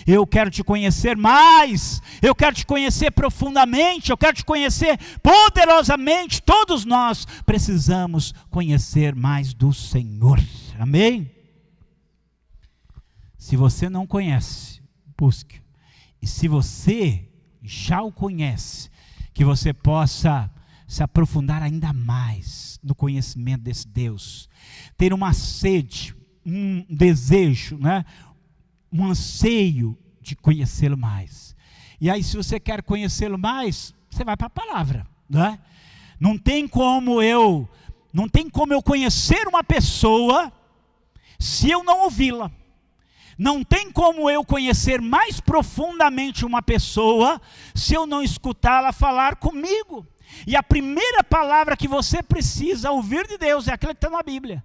Eu quero te conhecer mais, eu quero te conhecer profundamente, eu quero te conhecer poderosamente. Todos nós precisamos conhecer mais do Senhor, amém? Se você não conhece, busque. E se você já o conhece, que você possa se aprofundar ainda mais no conhecimento desse Deus, ter uma sede, um desejo, né? Um anseio de conhecê-lo mais. E aí, se você quer conhecê-lo mais, você vai para a palavra, né? Não tem como eu conhecer uma pessoa se eu não ouvi-la. Não tem como eu conhecer mais profundamente uma pessoa se eu não escutá-la falar comigo. E a primeira palavra que você precisa ouvir de Deus é aquela que está na Bíblia.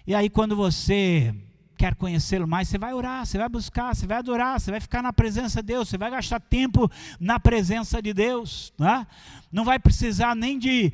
E aí, quando você quer conhecê-lo mais, você vai orar, você vai buscar, você vai adorar, você vai ficar na presença de Deus, você vai gastar tempo na presença de Deus, né? Não vai precisar nem de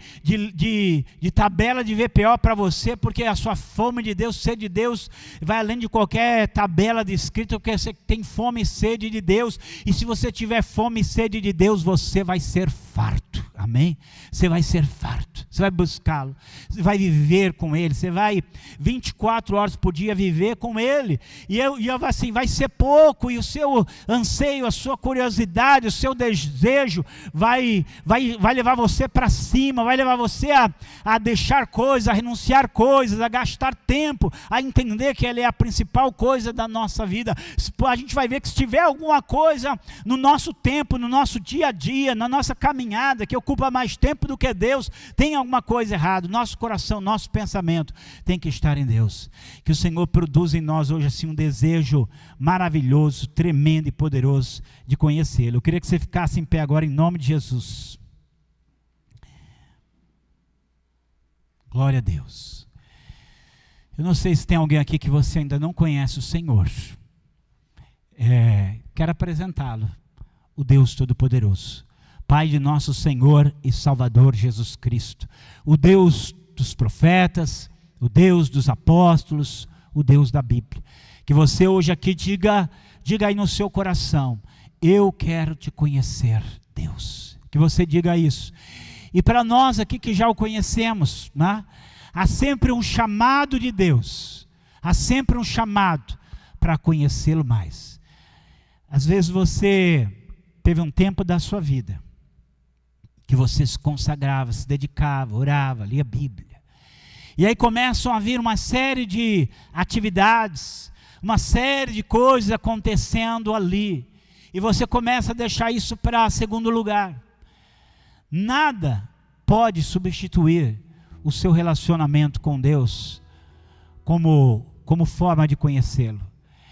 tabela de VPO para você, porque a sua fome de Deus, sede de Deus, vai além de qualquer tabela de escrito, porque você tem fome e sede de Deus, e se você tiver fome e sede de Deus, você vai ser farto, amém? Você vai ser farto, você vai buscá-lo, você vai viver com Ele, você vai 24 horas por dia viver com Ele, e eu assim, vai ser pouco, e o seu anseio, a sua curiosidade, o seu desejo, vai levar você para cima, vai levar você a deixar coisas, a renunciar coisas, a gastar tempo, a entender que Ele é a principal coisa da nossa vida. A gente vai ver que se tiver alguma coisa no nosso tempo, no nosso dia a dia, na nossa caminhada, que ocupa mais tempo do que Deus, tem alguma coisa errada. Nosso coração, nosso pensamento tem que estar em Deus. Que o Senhor produza em nós hoje assim um desejo maravilhoso, tremendo e poderoso de conhecê-lo. Eu queria que você ficasse em pé agora em nome de Jesus. Glória a Deus. Eu não sei se tem alguém aqui que você ainda não conhece o Senhor. Quero apresentá-lo, o Deus Todo-Poderoso, Pai de nosso Senhor e Salvador Jesus Cristo, o Deus dos profetas, o Deus dos apóstolos, o Deus da Bíblia. Que você hoje aqui diga aí no seu coração, eu quero te conhecer, Deus. Que você diga isso. E para nós aqui que já o conhecemos, né? Há sempre um chamado de Deus, há sempre um chamado para conhecê-lo mais. Às vezes você teve um tempo da sua vida que você se consagrava, se dedicava, orava, lia a Bíblia. E aí começam a vir uma série de atividades, uma série de coisas acontecendo ali. E você começa a deixar isso para segundo lugar. Nada pode substituir o seu relacionamento com Deus como forma de conhecê-lo.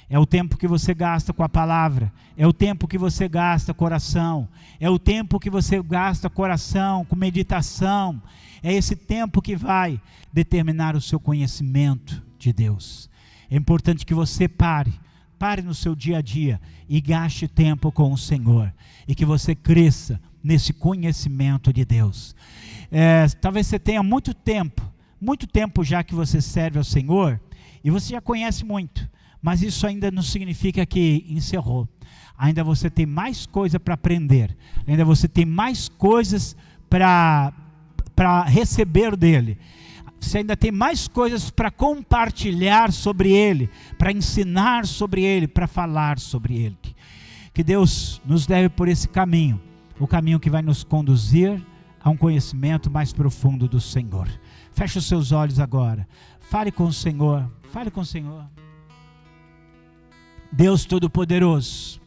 É o tempo que você gasta com a palavra, é o tempo que você gasta com oração, é o tempo que você gasta com oração, com meditação. É esse tempo que vai determinar o seu conhecimento de Deus. É importante que você pare no seu dia a dia e gaste tempo com o Senhor, e que você cresça nesse conhecimento de Deus. Talvez você tenha muito tempo já que você serve ao Senhor, e você já conhece muito, mas isso ainda não significa que encerrou. Ainda você tem mais coisa para aprender, ainda você tem mais coisas para receber dele. Você ainda tem mais coisas para compartilhar sobre ele, para ensinar sobre ele, para falar sobre ele. Que Deus nos leve por esse caminho, o caminho que vai nos conduzir a um conhecimento mais profundo do Senhor. Feche os seus olhos agora, fale com o Senhor, fale com o Senhor. Deus Todo-Poderoso,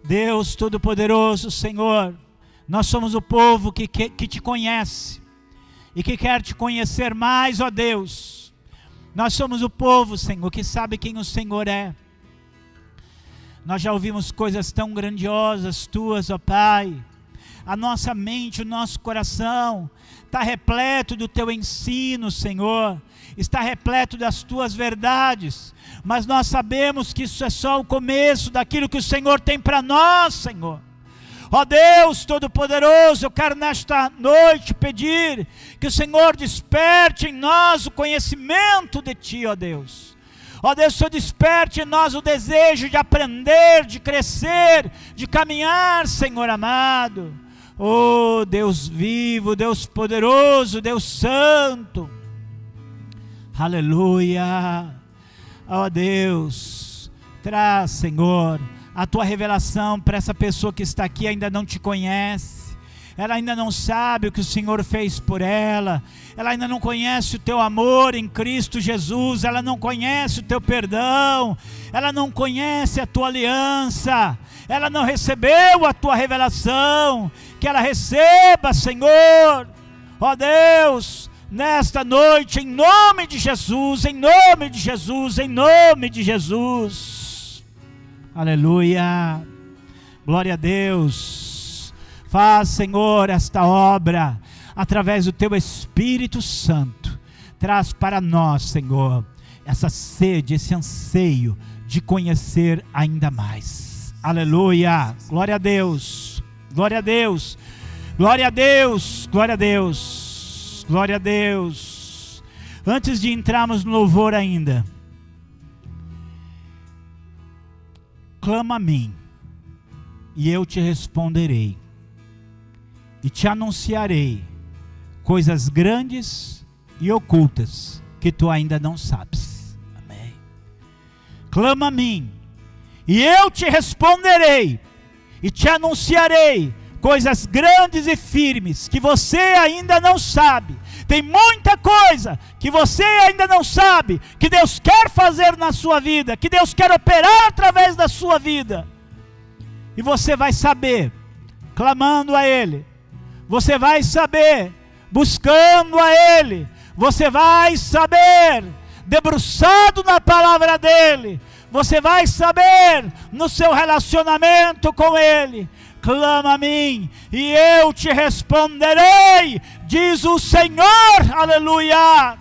Deus Todo-Poderoso, Senhor, nós somos o povo que te conhece e que quer te conhecer mais, ó Deus. Nós somos o povo, Senhor, que sabe quem o Senhor é. Nós já ouvimos coisas tão grandiosas tuas, ó Pai. a nossa mente, o nosso coração está repleto do teu ensino, Senhor, está repleto das tuas verdades, mas nós sabemos que isso é só o começo daquilo que o Senhor tem para nós, Senhor. Ó Deus Todo-Poderoso, eu quero nesta noite pedir que o Senhor desperte em nós o conhecimento de Ti, ó Deus. Ó Deus, Senhor, desperte em nós o desejo de aprender, de crescer, de caminhar, Senhor amado. Ó Deus vivo, Deus poderoso, Deus santo. Aleluia. Ó Deus, traz, Senhor, a tua revelação para essa pessoa que está aqui e ainda não te conhece. Ela ainda não sabe o que o Senhor fez por ela. Ela ainda não conhece o teu amor em Cristo Jesus. Ela não conhece o teu perdão. Ela não conhece a tua aliança. Ela não recebeu a tua revelação. Que ela receba, Senhor. Ó Deus, nesta noite, em nome de Jesus, em nome de Jesus, em nome de Jesus. Aleluia, glória a Deus. Faz, Senhor, esta obra, através do Teu Espírito Santo. Traz para nós, Senhor, essa sede, esse anseio de conhecer ainda mais. Aleluia, glória a Deus, glória a Deus, glória a Deus, glória a Deus, glória a Deus. Antes de entrarmos no louvor ainda, clama a mim, e eu te responderei, e te anunciarei coisas grandes e ocultas, que tu ainda não sabes. Amém. Clama a mim, e eu te responderei, e te anunciarei coisas grandes e firmes, que você ainda não sabe. Tem muita coisa que você ainda não sabe, que Deus quer fazer na sua vida, que Deus quer operar através da sua vida. E você vai saber, clamando a Ele. Você vai saber, buscando a Ele. Você vai saber, debruçado na palavra dEle. Você vai saber, no seu relacionamento com Ele. Clama a mim, e eu te responderei, diz o Senhor, aleluia.